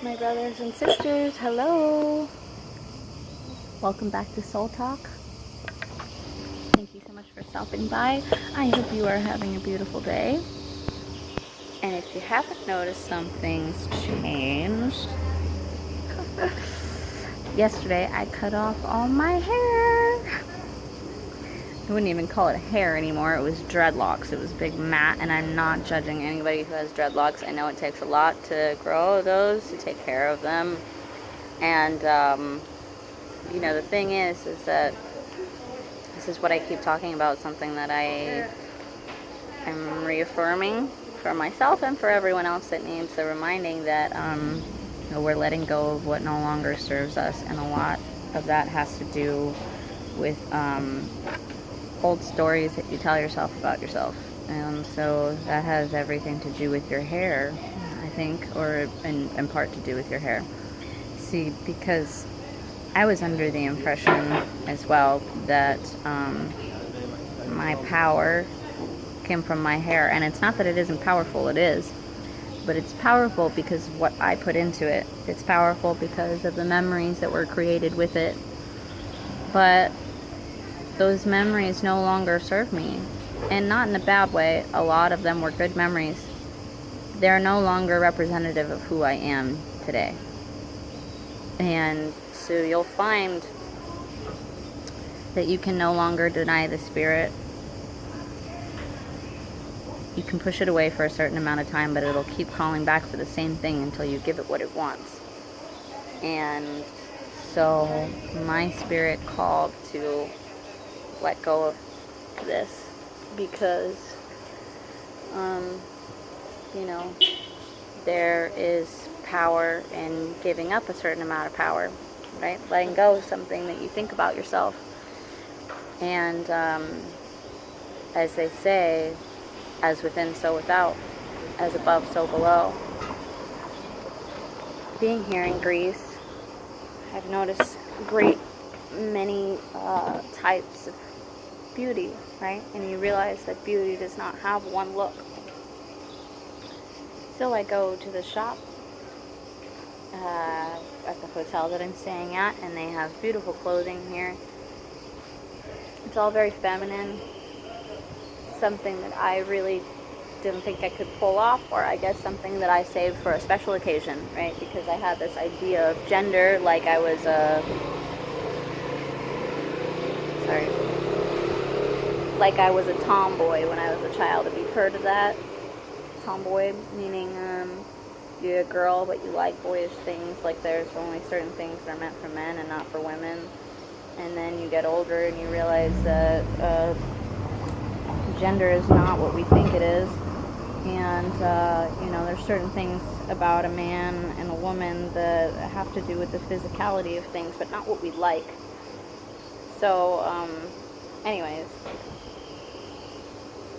My brothers and sisters, hello. Welcome back to Soul Talk. Thank you so much for stopping by. I hope you are having a beautiful day. And if you haven't noticed, something's changed. Yesterday, I cut off all my hair. I wouldn't even call it hair anymore. It was dreadlocks. It was big mat, and I'm not judging anybody who has dreadlocks. I know it takes a lot to grow those, to take care of them. And, the thing is that this is what I keep talking about, something that I am reaffirming for myself and for everyone else that needs the reminding that we're letting go of what no longer serves us, and a lot of that has to do with old stories that you tell yourself about yourself. And so that has everything to do with your hair, I think, or in part to do with your hair. See, because I was under the impression as well that my power came from my hair. And it's not that it isn't powerful, it is. But it's powerful because of what I put into it. It's powerful because of the memories that were created with it. But those memories no longer serve me. And not in a bad way. A lot of them were good memories. They're no longer representative of who I am today. And so you'll find that you can no longer deny the spirit. You can push it away for a certain amount of time, but it'll keep calling back for the same thing until you give it what it wants. And so my spirit called to let go of this because, there is power in giving up a certain amount of power, right? Letting go of something that you think about yourself. And as they say, as within, so without, as above, so below. Being here in Greece, I've noticed many types of beauty, right? And you realize that beauty does not have one look. So I go to the shop at the hotel that I'm staying at, and they have beautiful clothing here. It's all very feminine, something that I really didn't think I could pull off, or I guess something that I saved for a special occasion, right? Because I had this idea of gender like I was like I was a tomboy when I was a child. Have you heard of that? Tomboy, meaning you're a girl but you like boyish things, like there's only certain things that are meant for men and not for women. And then you get older and you realize that gender is not what we think it is. And, there's certain things about a man and a woman that have to do with the physicality of things, but not what we like. So, anyways,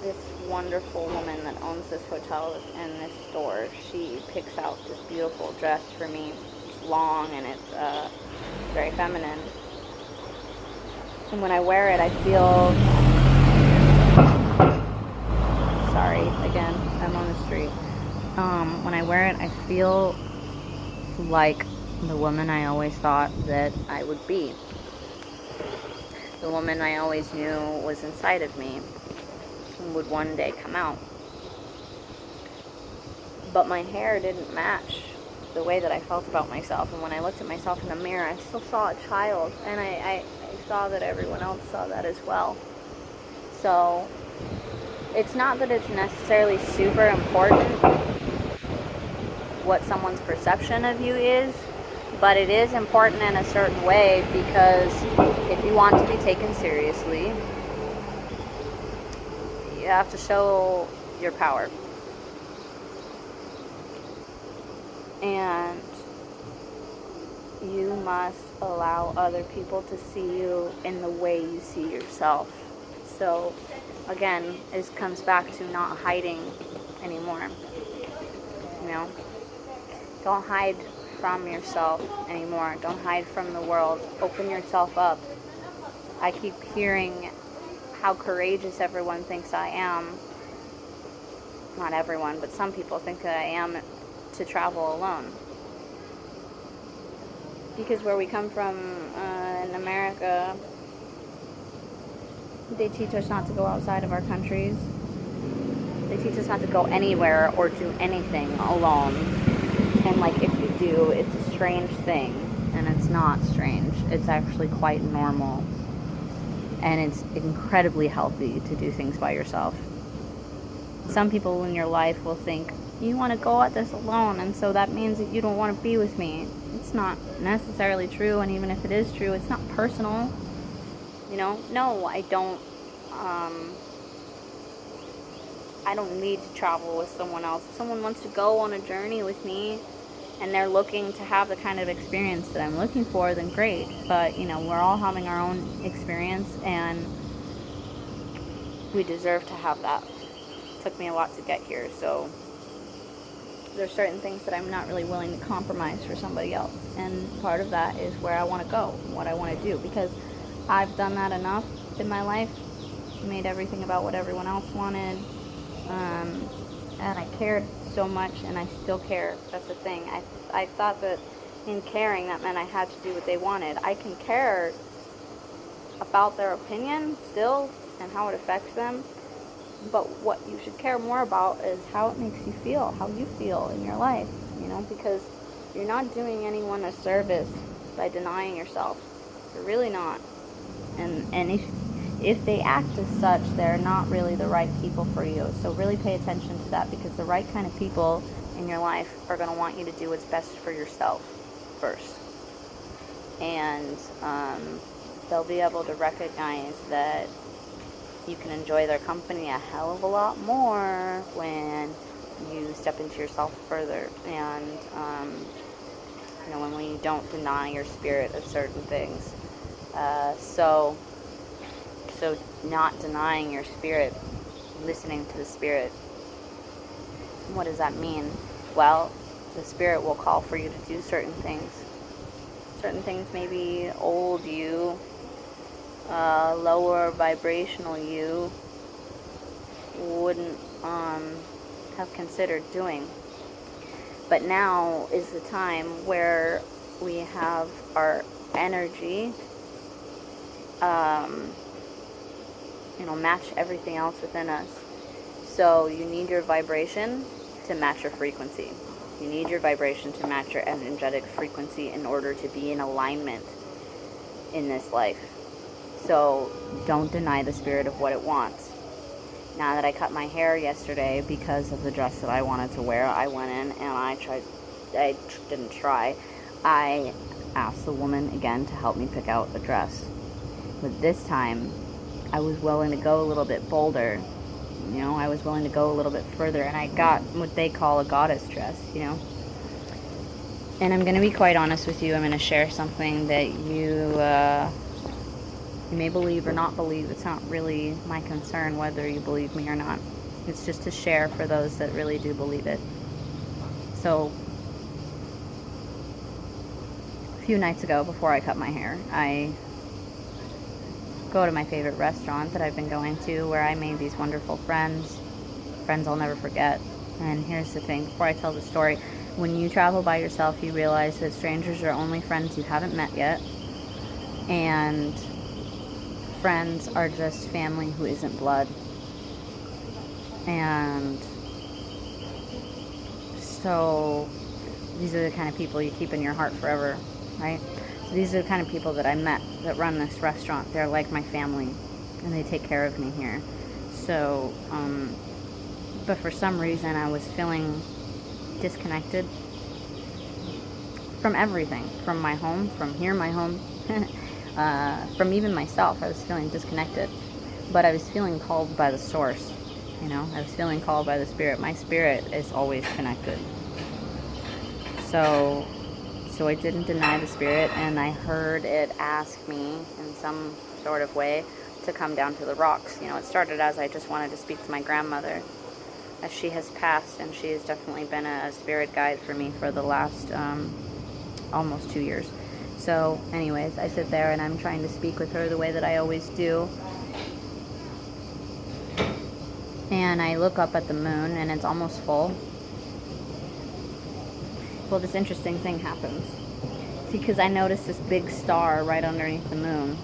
this wonderful woman that owns this hotel and this store, she picks out this beautiful dress for me. It's long and it's very feminine. And when I wear it, I feel... Sorry, again, I'm on the street. When I wear it, I feel like the woman I always thought that I would be. The woman I always knew was inside of me and would one day come out. But my hair didn't match the way that I felt about myself. And when I looked at myself in the mirror, I still saw a child. And I saw that everyone else saw that as well. So it's not that it's necessarily super important what someone's perception of you is, but it is important in a certain way, because if you want to be taken seriously, you have to show your power. And you must allow other people to see you in the way you see yourself. So again, this comes back to not hiding anymore. Don't hide from yourself anymore. Don't hide from the world. Open yourself up. I keep hearing how courageous everyone thinks I am. Not everyone, but some people think that I am, to travel alone. Because where we come from in America, they teach us not to go outside of our countries. They teach us not to go anywhere or do anything alone. And like if you do, it's a strange thing. And it's not strange. It's actually quite normal. And it's incredibly healthy to do things by yourself. Some people in your life will think, you want to go at this alone, and so that means that you don't want to be with me. It's not necessarily true, and even if it is true, it's not personal. You know, no, I don't need to travel with someone else. If someone wants to go on a journey with me and they're looking to have the kind of experience that I'm looking for, then great. But, you know, we're all having our own experience, and we deserve to have that. It took me a lot to get here, so there's certain things that I'm not really willing to compromise for somebody else. And part of that is where I want to go, what I want to do, because I've done that enough in my life, made everything about what everyone else wanted, and I cared so much, and I still care. That's the thing. I thought that in caring, that meant I had to do what they wanted. I can care about their opinion still and how it affects them, but what you should care more about is how it makes you feel, how you feel in your life, you know, because you're not doing anyone a service by denying yourself. You're really not. And if they act as such, they're not really the right people for you. So really pay attention to that, because the right kind of people in your life are going to want you to do what's best for yourself first. And they'll be able to recognize that you can enjoy their company a hell of a lot more when you step into yourself further, and you know, when you don't deny your spirit of certain things. So not denying your spirit, listening to the spirit. What does that mean? Well, the spirit will call for you to do certain things. Certain things maybe old you, lower vibrational you wouldn't have considered doing. But now is the time where we have our energy match everything else within us. So you need your vibration to match your frequency. You need your vibration to match your energetic frequency in order to be in alignment in this life. So don't deny the spirit of what it wants. Now that I cut my hair yesterday because of the dress that I wanted to wear, I went in and I asked the woman again to help me pick out a dress. But this time, I was willing to go a little bit bolder. You know, I was willing to go a little bit further, and I got what they call a goddess dress, you know. And I'm going to be quite honest with you. I'm going to share something that you may believe or not believe. It's not really my concern whether you believe me or not. It's just to share for those that really do believe it. So, a few nights ago, before I cut my hair, I go to my favorite restaurant that I've been going to, where I made these wonderful friends I'll never forget. And here's the thing, before I tell the story, when you travel by yourself, you realize that strangers are only friends you haven't met yet, and friends are just family who isn't blood. And so these are the kind of people you keep in your heart forever, right? So these are the kind of people that I met that run this restaurant. They're like my family, and they take care of me here. So, but for some reason I was feeling disconnected from everything, from my home, from here, my home, from even myself. I was feeling disconnected, but I was feeling called by the source, you know. I was feeling called by the spirit. My spirit is always connected. So I didn't deny the spirit, and I heard it ask me in some sort of way to come down to the rocks. You know, it started as I just wanted to speak to my grandmother, as she has passed, and she has definitely been a spirit guide for me for the last almost 2 years. So anyways, I sit there and I'm trying to speak with her the way that I always do. And I look up at the moon, and it's almost full. Well, this interesting thing happens. See, because I noticed this big star right underneath the moon.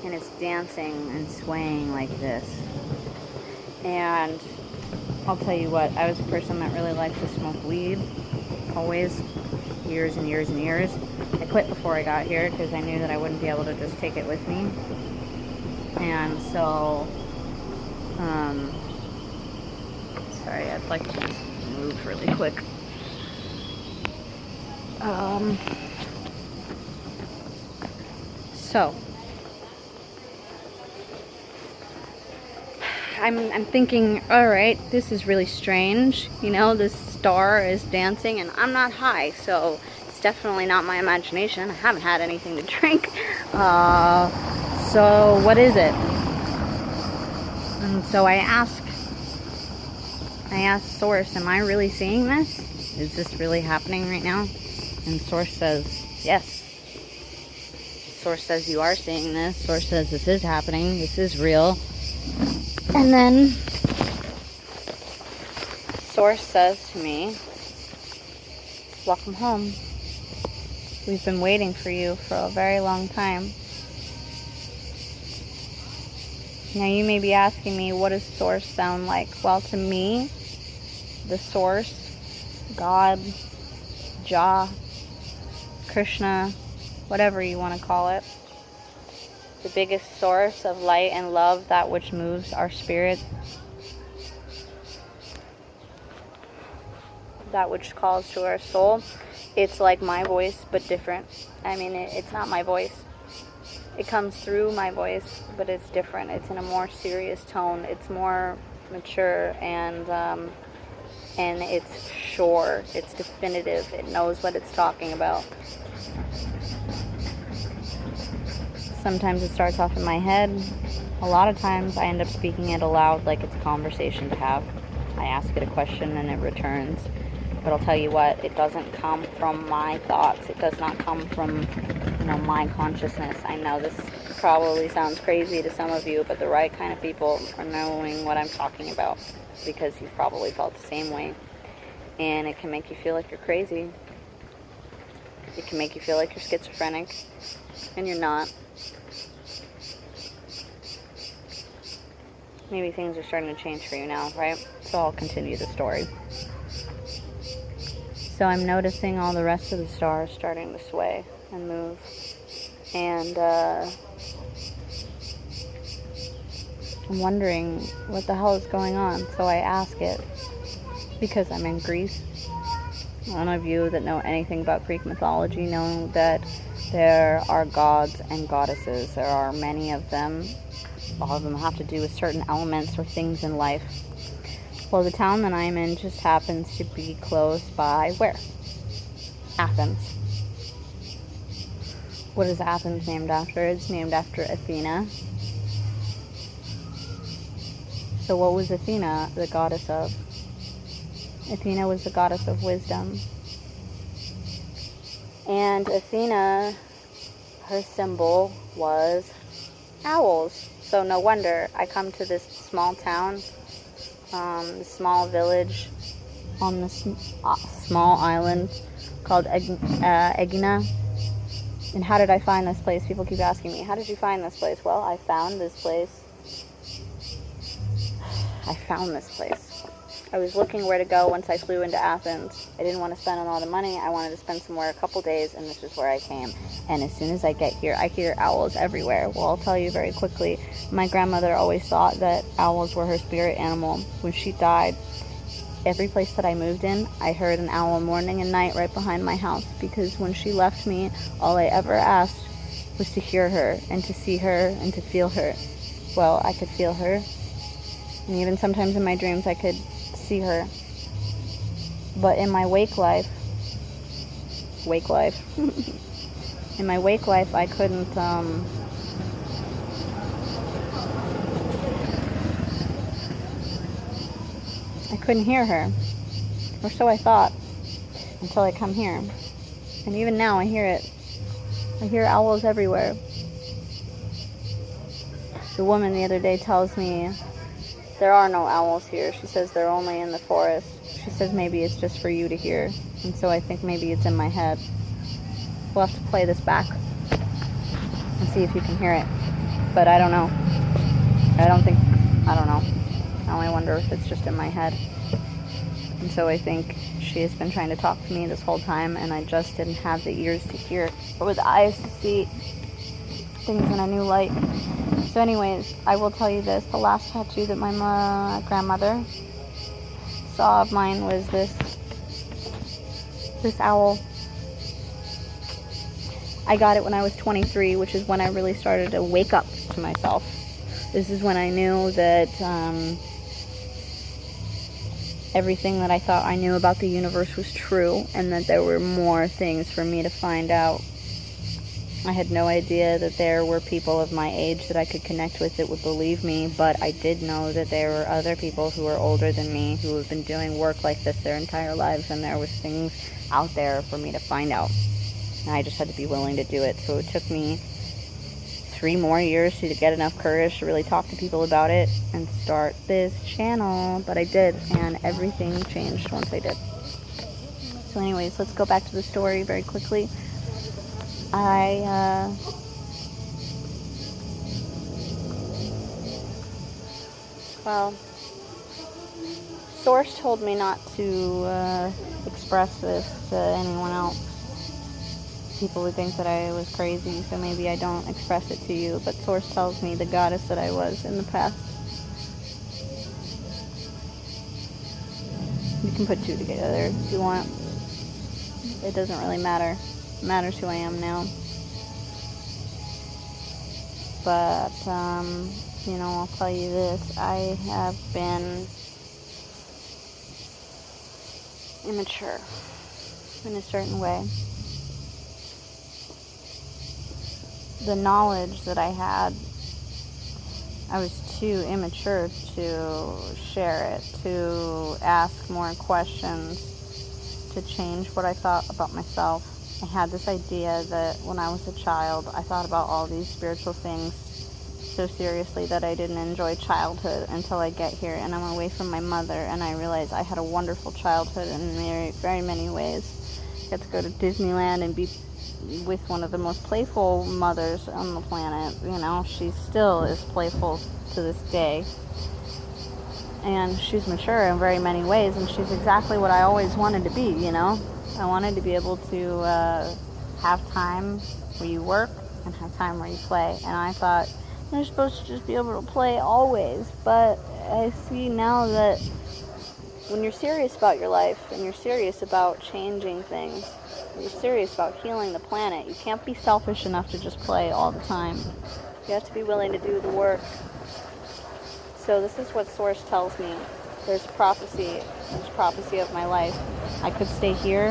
And it's dancing and swaying like this. And I'll tell you what, I was a person that really liked to smoke weed. Always. Years and years and years. I quit before I got here because I knew that I wouldn't be able to just take it with me. And so, sorry, I'd like to just move really quick. So, I'm thinking, alright, this is really strange. You know, this star is dancing and I'm not high, so it's definitely not my imagination. I haven't had anything to drink. So what is it? And so I asked Source, am I really seeing this? Is this really happening right now? And Source says, yes. Source says you are seeing this. Source says this is happening. This is real. And then Source says to me, welcome home. We've been waiting for you for a very long time. Now you may be asking me, what does Source sound like? Well, to me, the Source, God, Jah, Krishna, whatever you want to call it, the biggest source of light and love, that which moves our spirit, that which calls to our soul. It's like my voice, but different. I mean, it's not my voice. It comes through my voice, but it's different. It's in a more serious tone. It's more mature, and it's sure. It's definitive. It knows what it's talking about. Sometimes it starts off in my head. A lot of times I end up speaking it aloud like it's a conversation to have. I ask it a question and it returns. But I'll tell you what, it doesn't come from my thoughts. It does not come from, my consciousness. I know this probably sounds crazy to some of you, but the right kind of people are knowing what I'm talking about, because you've probably felt the same way. And it can make you feel like you're crazy. It can make you feel like you're schizophrenic, and you're not. Maybe things are starting to change for you now, right? So I'll continue the story. So I'm noticing all the rest of the stars starting to sway and move. And I'm wondering what the hell is going on. So I ask it, because I'm in Greece. None of you that know anything about Greek mythology know that there are gods and goddesses. There are many of them. All of them have to do with certain elements or things in life. Well, the town that I'm in just happens to be close by where? Athens. What is Athens named after? It's named after Athena. So what was Athena the goddess of? Athena was the goddess of wisdom. And Athena, her symbol was owls. So no wonder I come to this small town, this small village on this small island called Aegina. And how did I find this place? People keep asking me, how did you find this place? Well, I found this place. I was looking where to go once I flew into Athens. I didn't want to spend a lot of money. I wanted to spend somewhere a couple days, and this is where I came. And as soon as I get here, I hear owls everywhere. Well, I'll tell you very quickly. My grandmother always thought that owls were her spirit animal. When she died, every place that I moved in, I heard an owl morning and night right behind my house, because when she left me, all I ever asked was to hear her and to see her and to feel her. Well, I could feel her, and even sometimes in my dreams I could see her. But in my wake life, in my wake life, I couldn't, hear her, or so I thought, until I come here. And even now I hear it. I hear owls everywhere. The woman the other day tells me there are no owls here. She says they're only in the forest. She says maybe it's just for you to hear. And so I think maybe it's in my head. We'll have to play this back and see if you can hear it. But I don't know. I don't know. I only wonder if it's just in my head. And so I think she has been trying to talk to me this whole time, and I just didn't have the ears to hear or the eyes to see things in a new light. So anyways, I will tell you this. The last tattoo that my grandmother saw of mine was this owl. I got it when I was 23, which is when I really started to wake up to myself. This is when I knew that everything that I thought I knew about the universe was true, and that there were more things for me to find out. I had no idea that there were people of my age that I could connect with that would believe me, but I did know that there were other people who were older than me who have been doing work like this their entire lives, and there was things out there for me to find out. And I just had to be willing to do it. So it took me 3 more years to get enough courage to really talk to people about it and start this channel. But I did, and everything changed once I did. So anyways, let's go back to the story very quickly. Source told me not to express this to anyone else. People would think that I was crazy, so maybe I don't express it to you, but Source tells me the goddess that I was in the past. You can put 2 together if you want. It doesn't really matter. It matters who I am now. But, I'll tell you this. I have been immature in a certain way. The knowledge that I had, I was too immature to share it, to ask more questions, to change what I thought about myself. I had this idea that when I was a child, I thought about all these spiritual things so seriously that I didn't enjoy childhood until I get here and I'm away from my mother, and I realized I had a wonderful childhood in very, very many ways. I got to go to Disneyland and be with one of the most playful mothers on the planet. She still is playful to this day. And she's mature in very many ways, and she's exactly what I always wanted to be, I wanted to be able to have time where you work and have time where you play. And I thought, you're supposed to just be able to play always. But I see now that when you're serious about your life and you're serious about changing things, you're serious about healing the planet, you can't be selfish enough to just play all the time. You have to be willing to do the work. So this is what Source tells me. There's prophecy of my life. I could stay here.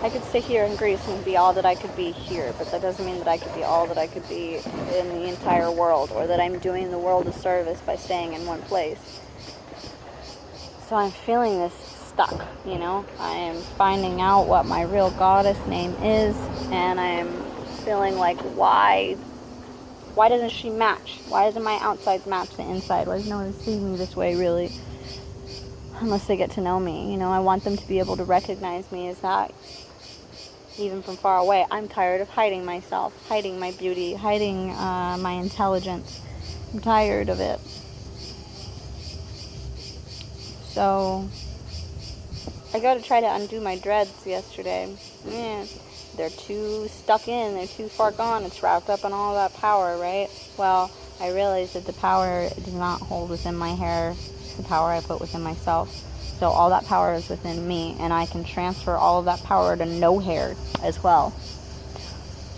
I could stay here in Greece and be all that I could be here, but that doesn't mean that I could be all that I could be in the entire world, or that I'm doing the world a service by staying in one place. So I'm feeling this stuck, I am finding out what my real goddess name is, and I'm feeling like, why doesn't she match? Why doesn't my outside match the inside? Why does no one see me this way, really? Unless they get to know me, I want them to be able to recognize me as that, even from far away. I'm tired of hiding myself, hiding my beauty, hiding my intelligence. I'm tired of it. So I got to try to undo my dreads yesterday. They're too stuck in, they're too far gone. It's wrapped up in all that power, right? Well, I realized that the power does not hold within my hair. It's the power I put within myself. So all that power is within me, and I can transfer all of that power to no hair as well.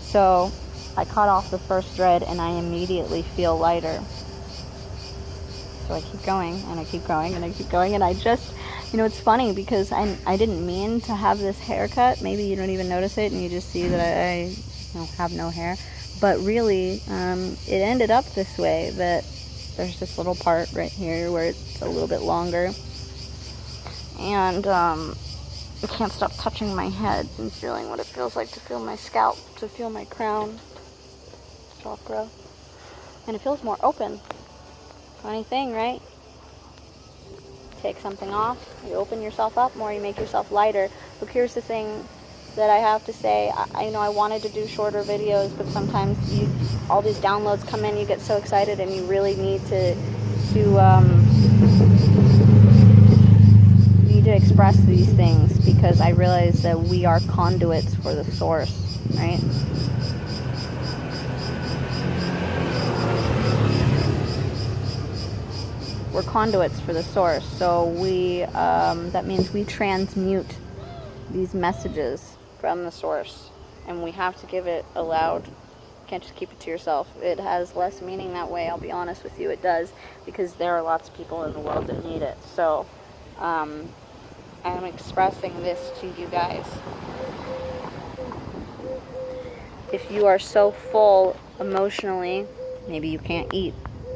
So I cut off the first dread, and I immediately feel lighter. So I keep going, and I keep going, and I keep going, and I just, it's funny because I didn't mean to have this haircut. Maybe you don't even notice it, and you just see that I have no hair. But really, it ended up this way, that there's this little part right here where it's a little bit longer. And I can't stop touching my head and feeling what it feels like to feel my scalp, to feel my crown chakra. And it feels more open. Funny thing, right? take something off, you open yourself up more, you make yourself lighter. Look, here's the thing that I have to say. I wanted to do shorter videos, but sometimes all these downloads come in, you get so excited, and you really need to express these things, because I realize that we are conduits for the source, right? We're conduits for the source, so that means we transmute these messages from the source, and we have to give it aloud. You can't just keep it to yourself. It has less meaning that way, I'll be honest with you. It does, because there are lots of people in the world that need it. So I'm expressing this to you guys. If you are so full emotionally, maybe you can't eat.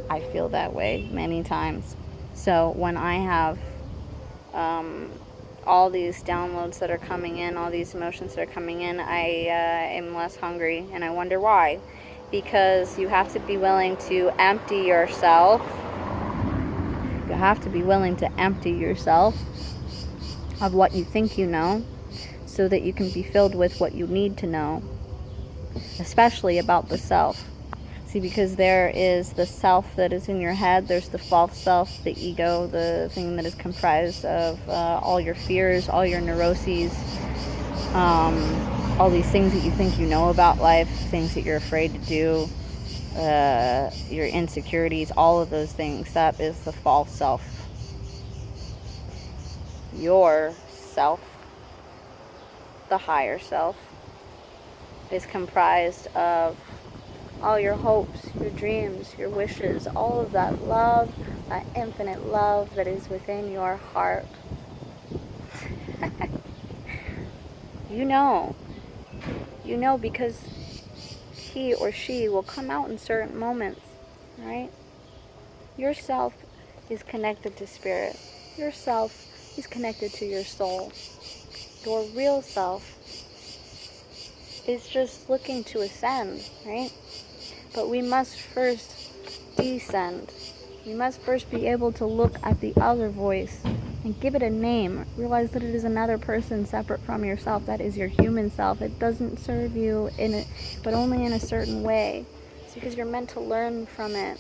I feel that way many times. So when I have all these downloads that are coming in, all these emotions that are coming in, I am less hungry, and I wonder why. Because you have to be willing to empty yourself. You have to be willing to empty yourself of what you think you know, so that you can be filled with what you need to know, especially about the self. See, because there is the self that is in your head, there's the false self, the ego, the thing that is comprised of all your fears, all your neuroses, all these things that you think you know about life, things that you're afraid to do, your insecurities, all of those things. That is the false self. Your self, the higher self, is comprised of all your hopes, your dreams, your wishes, all of that love, that infinite love that is within your heart. You know because he or she will come out in certain moments, right? Your self is connected to spirit. Your self is connected to your soul. Your real self is just looking to ascend, right? But we must first descend. We must first be able to look at the other voice and give it a name. Realize that it is another person separate from yourself. That is your human self. It doesn't serve you but only in a certain way. It's because you're meant to learn from it.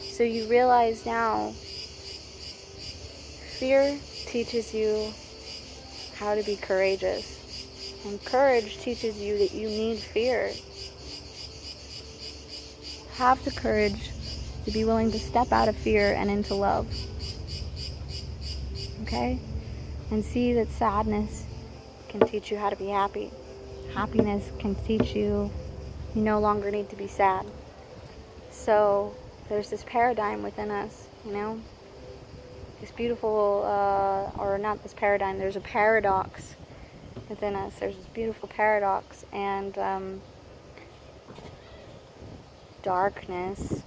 So you realize now, fear teaches you how to be courageous. And courage teaches you that you need fear. Have the courage to be willing to step out of fear and into love. Okay? And see that sadness can teach you how to be happy. Happiness can teach you no longer need to be sad. So there's this paradigm within us, this beautiful, or not this paradigm, there's a paradox within us. There's this beautiful paradox, and darkness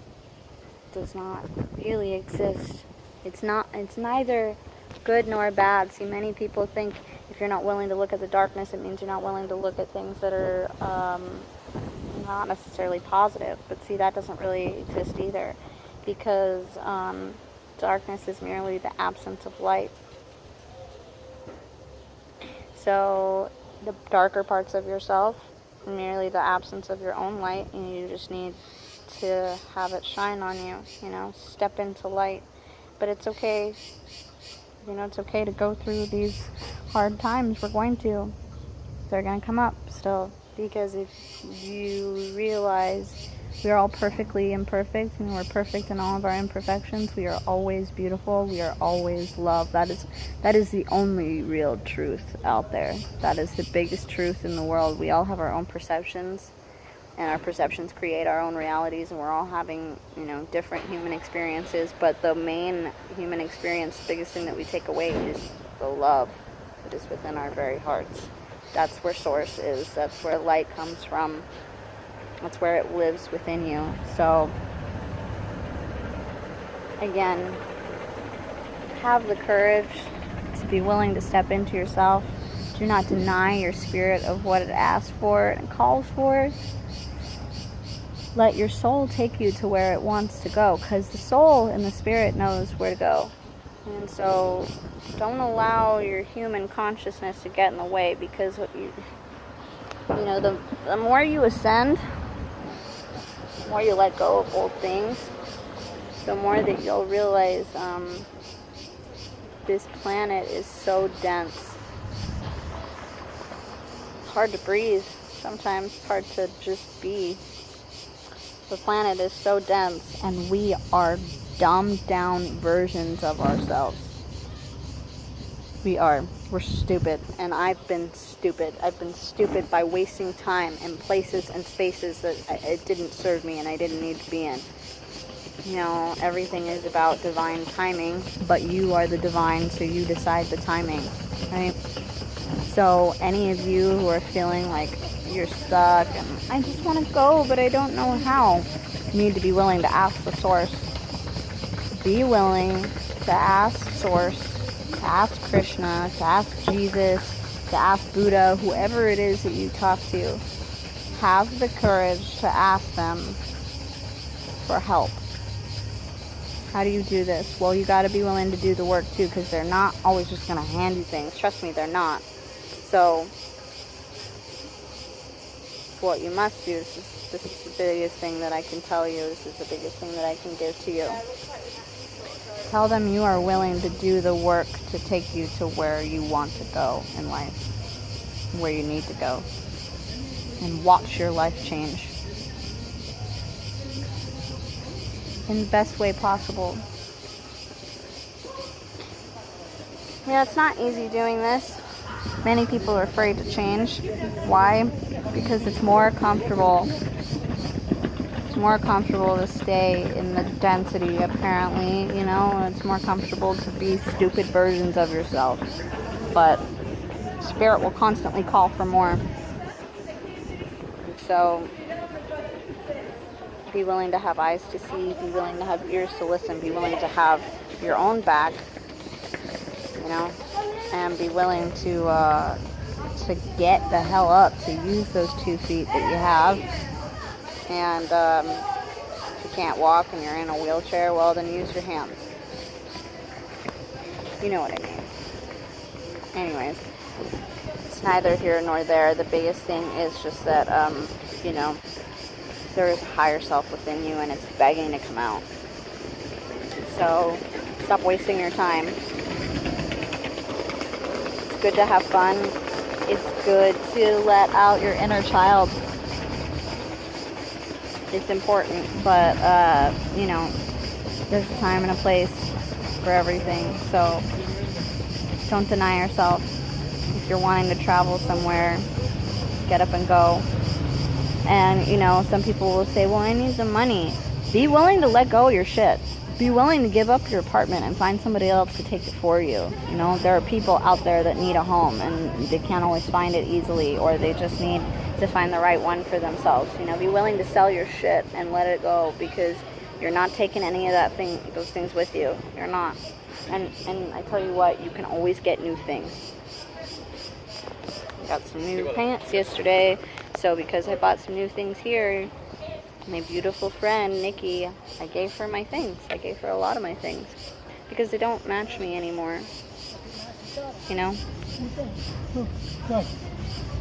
does not really exist. It's neither good nor bad. See, many people think if you're not willing to look at the darkness, it means you're not willing to look at things that are not necessarily positive. But see, that doesn't really exist either, because darkness is merely the absence of light. So the darker parts of yourself are merely the absence of your own light, and you just need to have it shine on you, step into light. But it's okay, it's okay to go through these hard times. We're going to. They're going to come up still, because if you realize we are all perfectly imperfect, and we're perfect in all of our imperfections, we are always beautiful, we are always love. That is the only real truth out there. That is the biggest truth in the world. We all have our own perceptions, and our perceptions create our own realities, and we're all having, different human experiences, but the main human experience, the biggest thing that we take away, is the love that is within our very hearts. That's where source is. That's where light comes from. That's where it lives within you. So, again, have the courage to be willing to step into yourself. Do not deny your spirit of what it asks for and calls for. Let your soul take you to where it wants to go, because the soul and the spirit knows where to go. And so don't allow your human consciousness to get in the way, because what you know, the more you ascend, the more you let go of old things, the more that you'll realize this planet is so dense. It's hard to breathe. Sometimes it's hard to just be. The planet is so dense, and we are dumbed down versions of ourselves. We're stupid, and I've been stupid. I've been stupid by wasting time in places and spaces that it didn't serve me and I didn't need to be in. You know, everything is about divine timing, but you are the divine, so you decide the timing, right? So any of you who are feeling like you're stuck and I just want to go, but I don't know how, you need to be willing to ask the source. Be willing to ask source, to ask Krishna, to ask Jesus, to ask Buddha, whoever it is that you talk to. Have the courage to ask them for help. How do you do this? Well, you got to be willing to do the work too, because they're not always just going to hand you things. Trust me, they're not. So what you must do is this is the biggest thing that I can tell you. This is the biggest thing that I can give to you. Tell them you are willing to do the work to take you to where you want to go in life, where you need to go, and watch your life change in the best way possible. Yeah, it's not easy doing this. Many people are afraid to change. Why? Because it's more comfortable. It's more comfortable to stay in the density, apparently, you know. It's more comfortable to be stupid versions of yourself. But Spirit will constantly call for more. So be willing to have eyes to see, be willing to have ears to listen, be willing to have your own back, you know, and be willing to get the hell up, to use those 2 feet that you have. And if you can't walk and you're in a wheelchair, well, then use your hands. You know what I mean. Anyways, it's neither here nor there. The biggest thing is just that, you know, there is a higher self within you, and it's begging to come out. So stop wasting your time. It's good to have fun. It's good to let out your inner child. It's important, but you know, there's a time and a place for everything. So don't deny yourself. If you're wanting to travel somewhere, get up and go. And, you know, some people will say, well, I need the money. Be willing to let go of your shit. Be willing to give up your apartment and find somebody else to take it for you. You know, there are people out there that need a home, and they can't always find it easily, or they just need to find the right one for themselves. You know, be willing to sell your shit and let it go, because you're not taking any of those things with you. You're not. And I tell you what, you can always get new things. I got some new pants yesterday. So because I bought some new things here, my beautiful friend, Nikki, I gave her my things. I gave her a lot of my things. Because they don't match me anymore. You know?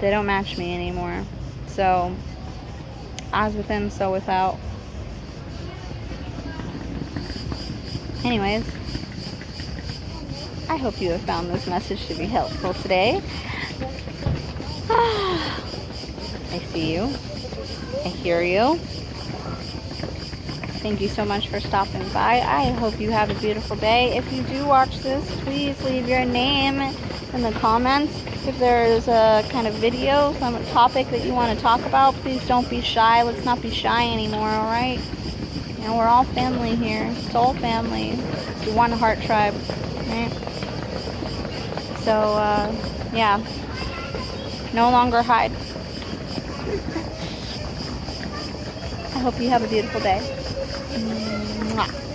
They don't match me anymore. So, as within, so without. Anyways, I hope you have found this message to be helpful today. I see you. I hear you. Thank you so much for stopping by. I hope you have a beautiful day. If you do watch this, please leave your name in the comments. If there's a kind of video, some topic that you want to talk about, please don't be shy. Let's not be shy anymore, alright? You know, we're all family here. Soul family. It's one heart tribe, right? So, yeah. No longer hide. I hope you have a beautiful day. Mwah.